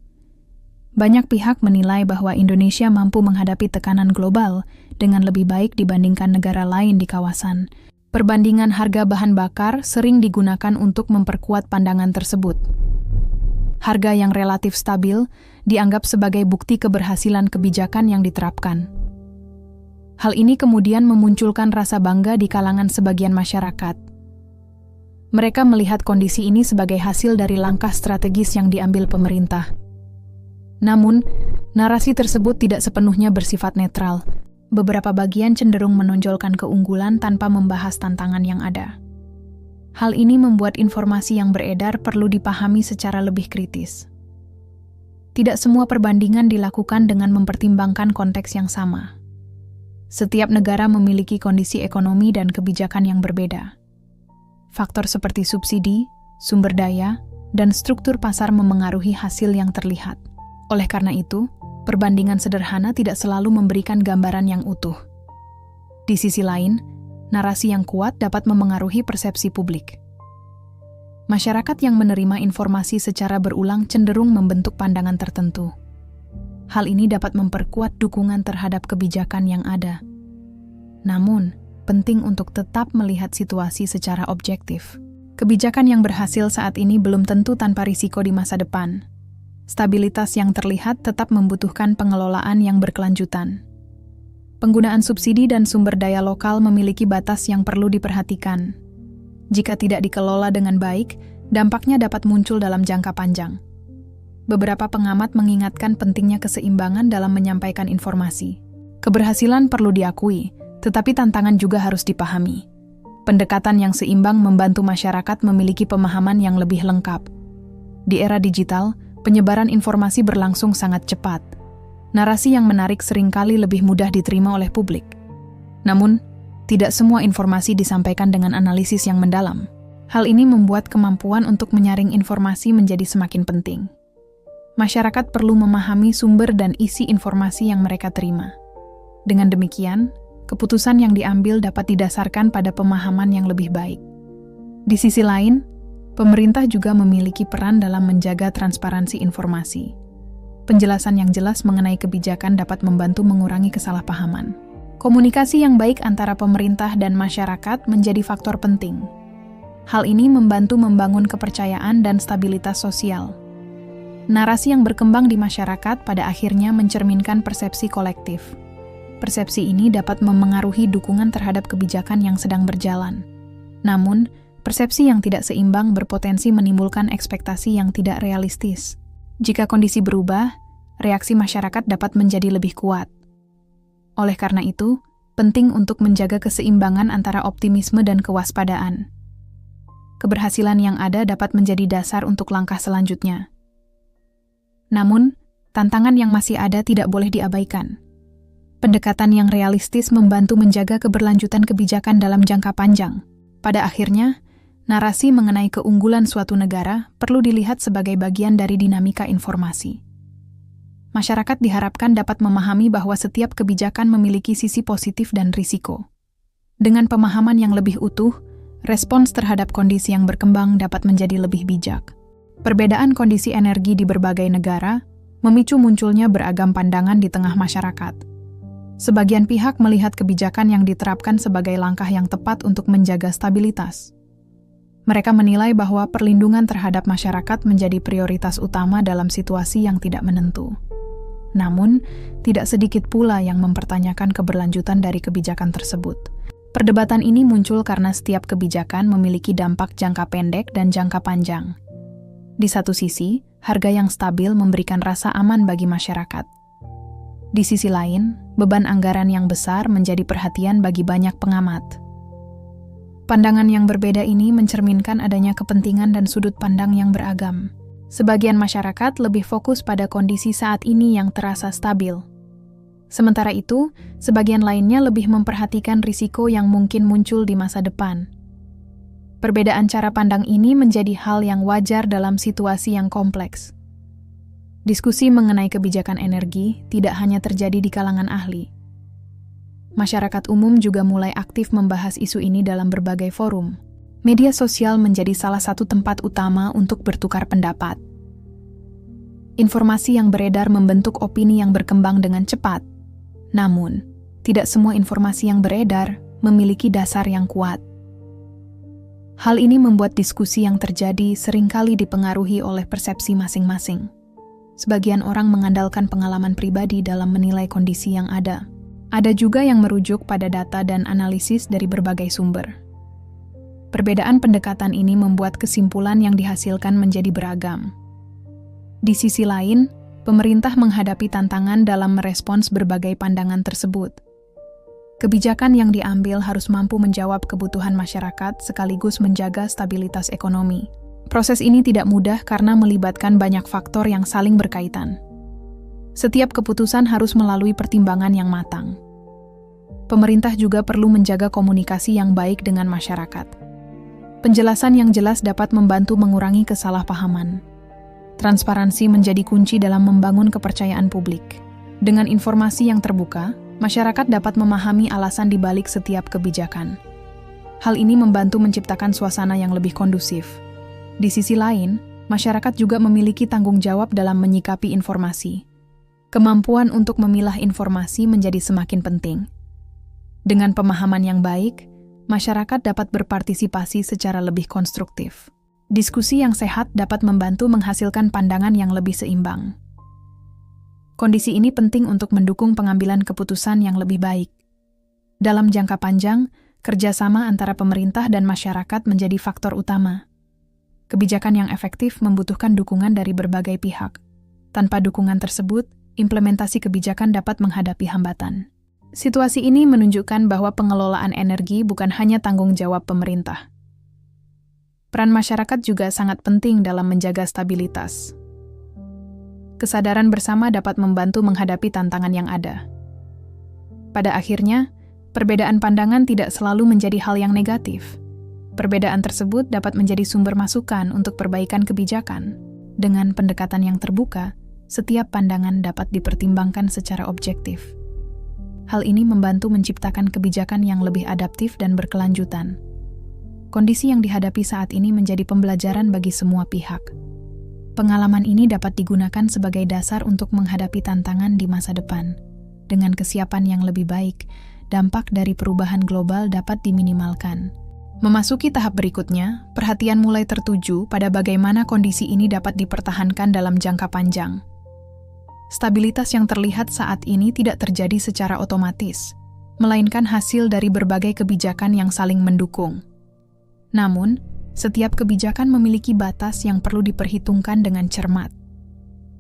A: Banyak pihak menilai bahwa Indonesia mampu menghadapi tekanan global dengan lebih baik dibandingkan negara lain di kawasan. Perbandingan harga bahan bakar sering digunakan untuk memperkuat pandangan tersebut. Harga yang relatif stabil dianggap sebagai bukti keberhasilan kebijakan yang diterapkan. Hal ini kemudian memunculkan rasa bangga di kalangan sebagian masyarakat. Mereka melihat kondisi ini sebagai hasil dari langkah strategis yang diambil pemerintah. Namun, narasi tersebut tidak sepenuhnya bersifat netral. Beberapa bagian cenderung menonjolkan keunggulan tanpa membahas tantangan yang ada. Hal ini membuat informasi yang beredar perlu dipahami secara lebih kritis. Tidak semua perbandingan dilakukan dengan mempertimbangkan konteks yang sama. Setiap negara memiliki kondisi ekonomi dan kebijakan yang berbeda. Faktor seperti subsidi, sumber daya, dan struktur pasar memengaruhi hasil yang terlihat. Oleh karena itu, perbandingan sederhana tidak selalu memberikan gambaran yang utuh. Di sisi lain, narasi yang kuat dapat memengaruhi persepsi publik. Masyarakat yang menerima informasi secara berulang cenderung membentuk pandangan tertentu. Hal ini dapat memperkuat dukungan terhadap kebijakan yang ada. Namun, penting untuk tetap melihat situasi secara objektif. Kebijakan yang berhasil saat ini belum tentu tanpa risiko di masa depan. Stabilitas yang terlihat tetap membutuhkan pengelolaan yang berkelanjutan. Penggunaan subsidi dan sumber daya lokal memiliki batas yang perlu diperhatikan. Jika tidak dikelola dengan baik, dampaknya dapat muncul dalam jangka panjang. beberapa pengamat mengingatkan pentingnya keseimbangan dalam menyampaikan informasi. Keberhasilan perlu diakui, tetapi tantangan juga harus dipahami. Pendekatan yang seimbang membantu masyarakat memiliki pemahaman yang lebih lengkap. Di era digital, penyebaran informasi berlangsung sangat cepat. Narasi yang menarik seringkali lebih mudah diterima oleh publik. Namun, tidak semua informasi disampaikan dengan analisis yang mendalam. Hal ini membuat kemampuan untuk menyaring informasi menjadi semakin penting. Masyarakat perlu memahami sumber dan isi informasi yang mereka terima. Dengan demikian, keputusan yang diambil dapat didasarkan pada pemahaman yang lebih baik. Di sisi lain, pemerintah juga memiliki peran dalam menjaga transparansi informasi. Penjelasan yang jelas mengenai kebijakan dapat membantu mengurangi kesalahpahaman. Komunikasi yang baik antara pemerintah dan masyarakat menjadi faktor penting. Hal ini membantu membangun kepercayaan dan stabilitas sosial. Narasi yang berkembang di masyarakat pada akhirnya mencerminkan persepsi kolektif. Persepsi ini dapat memengaruhi dukungan terhadap kebijakan yang sedang berjalan. Namun, persepsi yang tidak seimbang berpotensi menimbulkan ekspektasi yang tidak realistis. Jika kondisi berubah, reaksi masyarakat dapat menjadi lebih kuat. Oleh karena itu, penting untuk menjaga keseimbangan antara optimisme dan kewaspadaan. Keberhasilan yang ada dapat menjadi dasar untuk langkah selanjutnya. Namun, tantangan yang masih ada tidak boleh diabaikan. Pendekatan yang realistis membantu menjaga keberlanjutan kebijakan dalam jangka panjang. Pada akhirnya, narasi mengenai keunggulan suatu negara perlu dilihat sebagai bagian dari dinamika informasi. Masyarakat diharapkan dapat memahami bahwa setiap kebijakan memiliki sisi positif dan risiko. Dengan pemahaman yang lebih utuh, respons terhadap kondisi yang berkembang dapat menjadi lebih bijak. Perbedaan kondisi energi di berbagai negara memicu munculnya beragam pandangan di tengah masyarakat. Sebagian pihak melihat kebijakan yang diterapkan sebagai langkah yang tepat untuk menjaga stabilitas. Mereka menilai bahwa perlindungan terhadap masyarakat menjadi prioritas utama dalam situasi yang tidak menentu. Namun, tidak sedikit pula yang mempertanyakan keberlanjutan dari kebijakan tersebut. Perdebatan ini muncul karena setiap kebijakan memiliki dampak jangka pendek dan jangka panjang. Di satu sisi, harga yang stabil memberikan rasa aman bagi masyarakat. Di sisi lain, beban anggaran yang besar menjadi perhatian bagi banyak pengamat. Pandangan yang berbeda ini mencerminkan adanya kepentingan dan sudut pandang yang beragam. Sebagian masyarakat lebih fokus pada kondisi saat ini yang terasa stabil. Sementara itu, sebagian lainnya lebih memperhatikan risiko yang mungkin muncul di masa depan. Perbedaan cara pandang ini menjadi hal yang wajar dalam situasi yang kompleks. Diskusi mengenai kebijakan energi tidak hanya terjadi di kalangan ahli. Masyarakat umum juga mulai aktif membahas isu ini dalam berbagai forum. Media sosial menjadi salah satu tempat utama untuk bertukar pendapat. Informasi yang beredar membentuk opini yang berkembang dengan cepat. Namun, tidak semua informasi yang beredar memiliki dasar yang kuat. Hal ini membuat diskusi yang terjadi seringkali dipengaruhi oleh persepsi masing-masing. Sebagian orang mengandalkan pengalaman pribadi dalam menilai kondisi yang ada. Ada juga yang merujuk pada data dan analisis dari berbagai sumber. Perbedaan pendekatan ini membuat kesimpulan yang dihasilkan menjadi beragam. Di sisi lain, pemerintah menghadapi tantangan dalam merespons berbagai pandangan tersebut. Kebijakan yang diambil harus mampu menjawab kebutuhan masyarakat sekaligus menjaga stabilitas ekonomi. Proses ini tidak mudah karena melibatkan banyak faktor yang saling berkaitan. Setiap keputusan harus melalui pertimbangan yang matang. Pemerintah juga perlu menjaga komunikasi yang baik dengan masyarakat. Penjelasan yang jelas dapat membantu mengurangi kesalahpahaman. Transparansi menjadi kunci dalam membangun kepercayaan publik. Dengan informasi yang terbuka, masyarakat dapat memahami alasan di balik setiap kebijakan. Hal ini membantu menciptakan suasana yang lebih kondusif. Di sisi lain, masyarakat juga memiliki tanggung jawab dalam menyikapi informasi. Kemampuan untuk memilah informasi menjadi semakin penting. Dengan pemahaman yang baik, masyarakat dapat berpartisipasi secara lebih konstruktif. Diskusi yang sehat dapat membantu menghasilkan pandangan yang lebih seimbang. Kondisi ini penting untuk mendukung pengambilan keputusan yang lebih baik. Dalam jangka panjang, kerjasama antara pemerintah dan masyarakat menjadi faktor utama. Kebijakan yang efektif membutuhkan dukungan dari berbagai pihak. Tanpa dukungan tersebut, implementasi kebijakan dapat menghadapi hambatan. Situasi ini menunjukkan bahwa pengelolaan energi bukan hanya tanggung jawab pemerintah. Peran masyarakat juga sangat penting dalam menjaga stabilitas. Kesadaran bersama dapat membantu menghadapi tantangan yang ada. Pada akhirnya, perbedaan pandangan tidak selalu menjadi hal yang negatif. Perbedaan tersebut dapat menjadi sumber masukan untuk perbaikan kebijakan. Dengan pendekatan yang terbuka, setiap pandangan dapat dipertimbangkan secara objektif. Hal ini membantu menciptakan kebijakan yang lebih adaptif dan berkelanjutan. Kondisi yang dihadapi saat ini menjadi pembelajaran bagi semua pihak. Pengalaman ini dapat digunakan sebagai dasar untuk menghadapi tantangan di masa depan. Dengan kesiapan yang lebih baik, dampak dari perubahan global dapat diminimalkan. Memasuki tahap berikutnya, perhatian mulai tertuju pada bagaimana kondisi ini dapat dipertahankan dalam jangka panjang. Stabilitas yang terlihat saat ini tidak terjadi secara otomatis, melainkan hasil dari berbagai kebijakan yang saling mendukung. Namun, setiap kebijakan memiliki batas yang perlu diperhitungkan dengan cermat.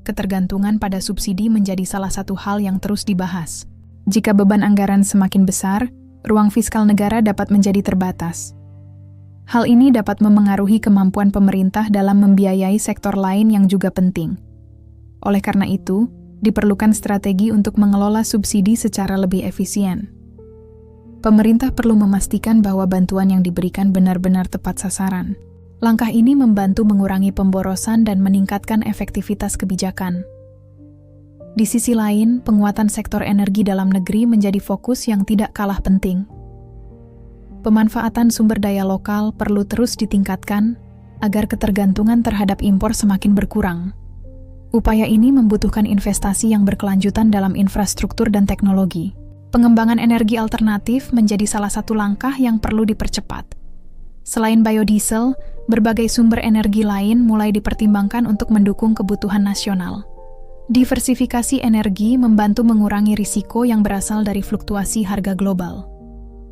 A: Ketergantungan pada subsidi menjadi salah satu hal yang terus dibahas. Jika beban anggaran semakin besar, ruang fiskal negara dapat menjadi terbatas. Hal ini dapat memengaruhi kemampuan pemerintah dalam membiayai sektor lain yang juga penting. Oleh karena itu, diperlukan strategi untuk mengelola subsidi secara lebih efisien. Pemerintah perlu memastikan bahwa bantuan yang diberikan benar-benar tepat sasaran. Langkah ini membantu mengurangi pemborosan dan meningkatkan efektivitas kebijakan. Di sisi lain, penguatan sektor energi dalam negeri menjadi fokus yang tidak kalah penting. Pemanfaatan sumber daya lokal perlu terus ditingkatkan agar ketergantungan terhadap impor semakin berkurang. Upaya ini membutuhkan investasi yang berkelanjutan dalam infrastruktur dan teknologi. Pengembangan energi alternatif menjadi salah satu langkah yang perlu dipercepat. Selain biodiesel, berbagai sumber energi lain mulai dipertimbangkan untuk mendukung kebutuhan nasional. Diversifikasi energi membantu mengurangi risiko yang berasal dari fluktuasi harga global.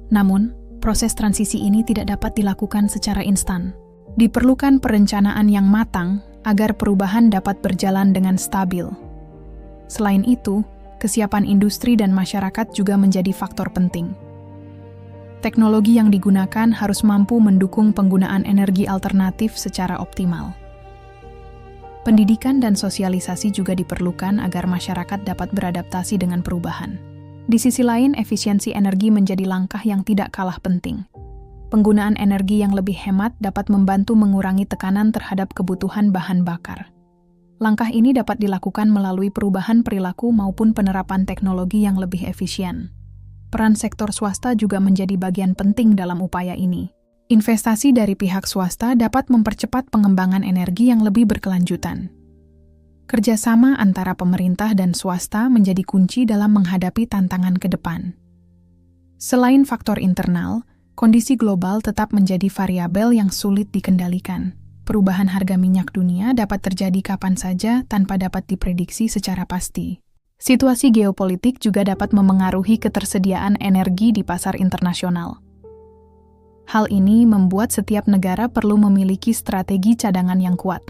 A: Namun, proses transisi ini tidak dapat dilakukan secara instan. Diperlukan perencanaan yang matang agar perubahan dapat berjalan dengan stabil. Selain itu, kesiapan industri dan masyarakat juga menjadi faktor penting. Teknologi yang digunakan harus mampu mendukung penggunaan energi alternatif secara optimal. Pendidikan dan sosialisasi juga diperlukan agar masyarakat dapat beradaptasi dengan perubahan. Di sisi lain, efisiensi energi menjadi langkah yang tidak kalah penting. Penggunaan energi yang lebih hemat dapat membantu mengurangi tekanan terhadap kebutuhan bahan bakar. Langkah ini dapat dilakukan melalui perubahan perilaku maupun penerapan teknologi yang lebih efisien. Peran sektor swasta juga menjadi bagian penting dalam upaya ini. Investasi dari pihak swasta dapat mempercepat pengembangan energi yang lebih berkelanjutan. Kerjasama antara pemerintah dan swasta menjadi kunci dalam menghadapi tantangan ke depan. Selain faktor internal, kondisi global tetap menjadi variabel yang sulit dikendalikan. Perubahan harga minyak dunia dapat terjadi kapan saja tanpa dapat diprediksi secara pasti. Situasi geopolitik juga dapat memengaruhi ketersediaan energi di pasar internasional. Hal ini membuat setiap negara perlu memiliki strategi cadangan yang kuat.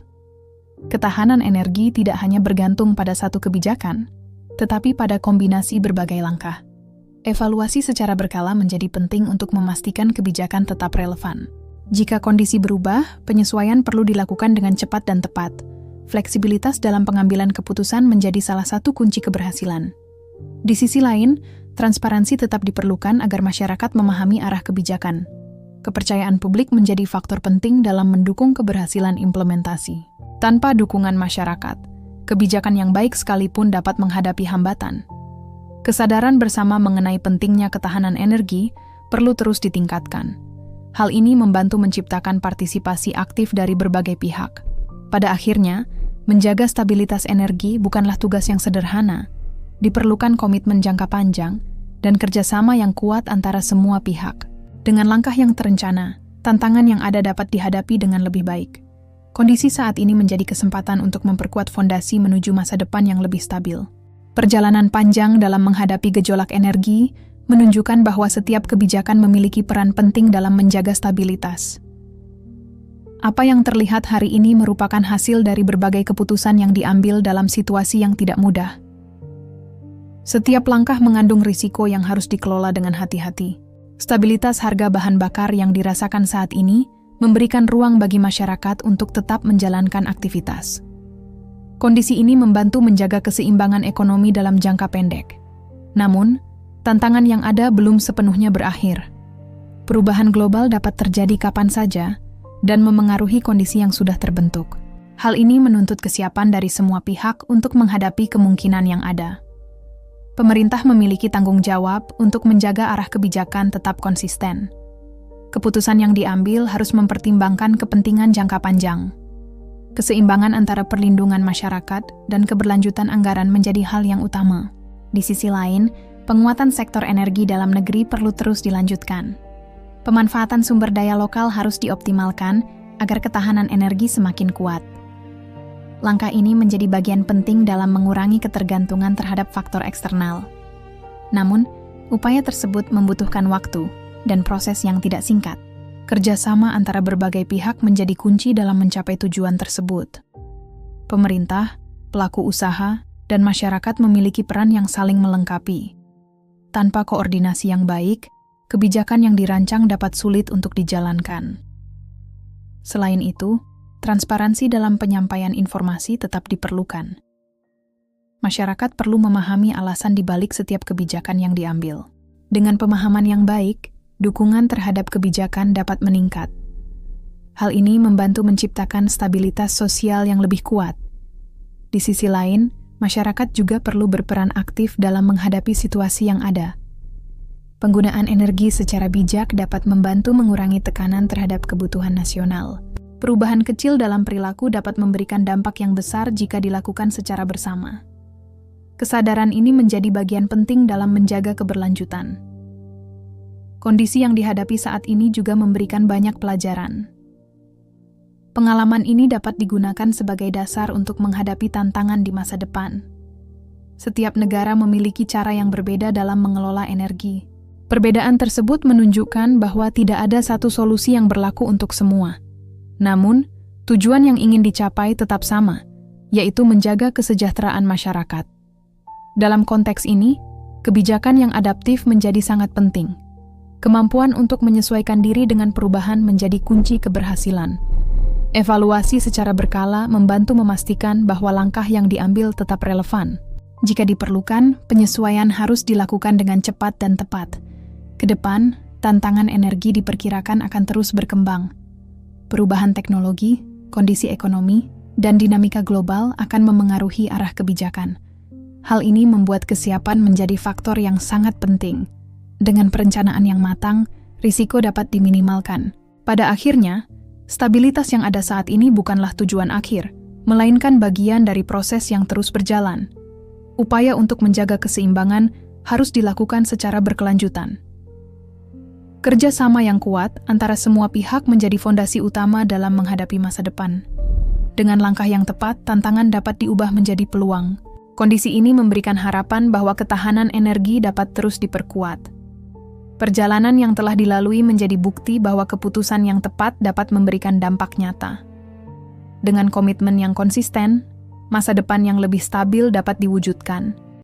A: Ketahanan energi tidak hanya bergantung pada satu kebijakan, tetapi pada kombinasi berbagai langkah. Evaluasi secara berkala menjadi penting untuk memastikan kebijakan tetap relevan. Jika kondisi berubah, penyesuaian perlu dilakukan dengan cepat dan tepat. Fleksibilitas dalam pengambilan keputusan menjadi salah satu kunci keberhasilan. Di sisi lain, transparansi tetap diperlukan agar masyarakat memahami arah kebijakan. Kepercayaan publik menjadi faktor penting dalam mendukung keberhasilan implementasi. Tanpa dukungan masyarakat, kebijakan yang baik sekalipun dapat menghadapi hambatan. Kesadaran bersama mengenai pentingnya ketahanan energi perlu terus ditingkatkan. Hal ini membantu menciptakan partisipasi aktif dari berbagai pihak. Pada akhirnya, menjaga stabilitas energi bukanlah tugas yang sederhana. Diperlukan komitmen jangka panjang dan kerjasama yang kuat antara semua pihak. Dengan langkah yang terencana, tantangan yang ada dapat dihadapi dengan lebih baik. Kondisi saat ini menjadi kesempatan untuk memperkuat fondasi menuju masa depan yang lebih stabil. Perjalanan panjang dalam menghadapi gejolak energi menunjukkan bahwa setiap kebijakan memiliki peran penting dalam menjaga stabilitas. Apa yang terlihat hari ini merupakan hasil dari berbagai keputusan yang diambil dalam situasi yang tidak mudah. Setiap langkah mengandung risiko yang harus dikelola dengan hati-hati. Stabilitas harga bahan bakar yang dirasakan saat ini memberikan ruang bagi masyarakat untuk tetap menjalankan aktivitas. Kondisi ini membantu menjaga keseimbangan ekonomi dalam jangka pendek. Namun, tantangan yang ada belum sepenuhnya berakhir. Perubahan global dapat terjadi kapan saja dan memengaruhi kondisi yang sudah terbentuk. Hal ini menuntut kesiapan dari semua pihak untuk menghadapi kemungkinan yang ada. Pemerintah memiliki tanggung jawab untuk menjaga arah kebijakan tetap konsisten. Keputusan yang diambil harus mempertimbangkan kepentingan jangka panjang. Keseimbangan antara perlindungan masyarakat dan keberlanjutan anggaran menjadi hal yang utama. Di sisi lain, penguatan sektor energi dalam negeri perlu terus dilanjutkan. Pemanfaatan sumber daya lokal harus dioptimalkan agar ketahanan energi semakin kuat. Langkah ini menjadi bagian penting dalam mengurangi ketergantungan terhadap faktor eksternal. Namun, upaya tersebut membutuhkan waktu dan proses yang tidak singkat. Kerjasama antara berbagai pihak menjadi kunci dalam mencapai tujuan tersebut. Pemerintah, pelaku usaha, dan masyarakat memiliki peran yang saling melengkapi. Tanpa koordinasi yang baik, kebijakan yang dirancang dapat sulit untuk dijalankan. Selain itu, transparansi dalam penyampaian informasi tetap diperlukan. Masyarakat perlu memahami alasan di balik setiap kebijakan yang diambil. Dengan pemahaman yang baik, dukungan terhadap kebijakan dapat meningkat. Hal ini membantu menciptakan stabilitas sosial yang lebih kuat. Di sisi lain, masyarakat juga perlu berperan aktif dalam menghadapi situasi yang ada. Penggunaan energi secara bijak dapat membantu mengurangi tekanan terhadap kebutuhan nasional. Perubahan kecil dalam perilaku dapat memberikan dampak yang besar jika dilakukan secara bersama. Kesadaran ini menjadi bagian penting dalam menjaga keberlanjutan. Kondisi yang dihadapi saat ini juga memberikan banyak pelajaran. Pengalaman ini dapat digunakan sebagai dasar untuk menghadapi tantangan di masa depan. Setiap negara memiliki cara yang berbeda dalam mengelola energi. Perbedaan tersebut menunjukkan bahwa tidak ada satu solusi yang berlaku untuk semua. Namun, tujuan yang ingin dicapai tetap sama, yaitu menjaga kesejahteraan masyarakat. Dalam konteks ini, kebijakan yang adaptif menjadi sangat penting. Kemampuan untuk menyesuaikan diri dengan perubahan menjadi kunci keberhasilan. Evaluasi secara berkala membantu memastikan bahwa langkah yang diambil tetap relevan. Jika diperlukan, penyesuaian harus dilakukan dengan cepat dan tepat. Kedepan, tantangan energi diperkirakan akan terus berkembang. Perubahan teknologi, kondisi ekonomi, dan dinamika global akan memengaruhi arah kebijakan. Hal ini membuat kesiapan menjadi faktor yang sangat penting. Dengan perencanaan yang matang, risiko dapat diminimalkan. Pada akhirnya, stabilitas yang ada saat ini bukanlah tujuan akhir, melainkan bagian dari proses yang terus berjalan. Upaya untuk menjaga keseimbangan harus dilakukan secara berkelanjutan. Kerjasama yang kuat antara semua pihak menjadi fondasi utama dalam menghadapi masa depan. Dengan langkah yang tepat, tantangan dapat diubah menjadi peluang. Kondisi ini memberikan harapan bahwa ketahanan energi dapat terus diperkuat. Perjalanan yang telah dilalui menjadi bukti bahwa keputusan yang tepat dapat memberikan dampak nyata. Dengan komitmen yang konsisten, masa depan yang lebih stabil dapat diwujudkan.